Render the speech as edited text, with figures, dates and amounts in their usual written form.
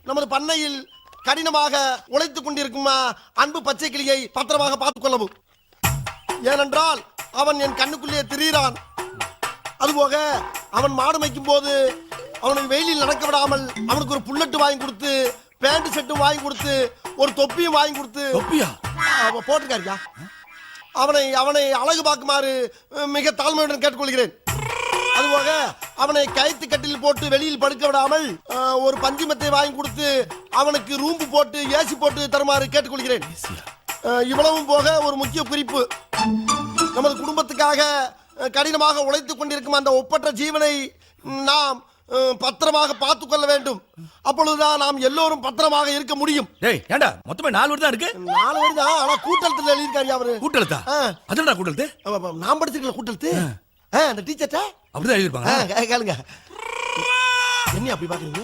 நமது பண்ணையில் கடினமாக உழைத்துக் கொண்டிருக்கும் அன்பு பச்சை கிளியை பத்திரமாக பார்த்துக் கொள்ளவும். ஏனென்றால் அவன் என் கண்ணுக்குள்ளே திரிகிறான். அதுபோக அவன் மாடு மேய்க்கும் போது அவனுக்கு வெயிலில் நடக்க விடாமல் அவனுக்கு ஒரு புல்லட்டு வாங்கி கொடுத்து, பேண்ட் செட்டும் வாங்கி கொடுத்து, ஒரு தொப்பியும் வாங்கி கொடுத்து போட்டிருக்காருயா. அவனை அவனை அழகு பார்க்குமாறு மிக தாழ்மையுடன் கேட்டுக்கொள்கிறேன். அதுபோக அவனை கயிற்று கட்டில் போட்டு வெளியில் படுக்க விடாமல் ஒரு பஞ்சுமத்தை வாங்கி கொடுத்து அவனுக்கு ரூம்பு போட்டு ஏசி போட்டு தருமாறு கேட்டுக்கொள்கிறேன். இவ்வளவும் போக ஒரு முக்கிய குறிப்பு, நமது குடும்பத்துக்காக கடினமாக உழைத்துக் கொண்டிருக்கும் அந்த ஒப்பற்ற ஜீவனை நாம் பத்திரமாக பார்த்துக் கொள்ள வேண்டும். அப்பொழுதுதான் நாம் எல்லோரும் பத்திரமாக இருக்க முடியும். ஏண்டா மொத்தமே 4 வருது தான் இருக்கு. 4 வருது தான், ஆனா கூட்டெழுத்துல எழுதிருக்காரு அவரு. கூட்டெழுத்தா? அதுடா கூட்டெழுத்து. நான் படிச்சிருக்கல கூட்டெழுத்து. அந்த டீச்சர்ட்ட அப்படிதான் எழுதிருப்பாங்க. கேளுங்க. என்ன அப்படி பாக்குறீங்க?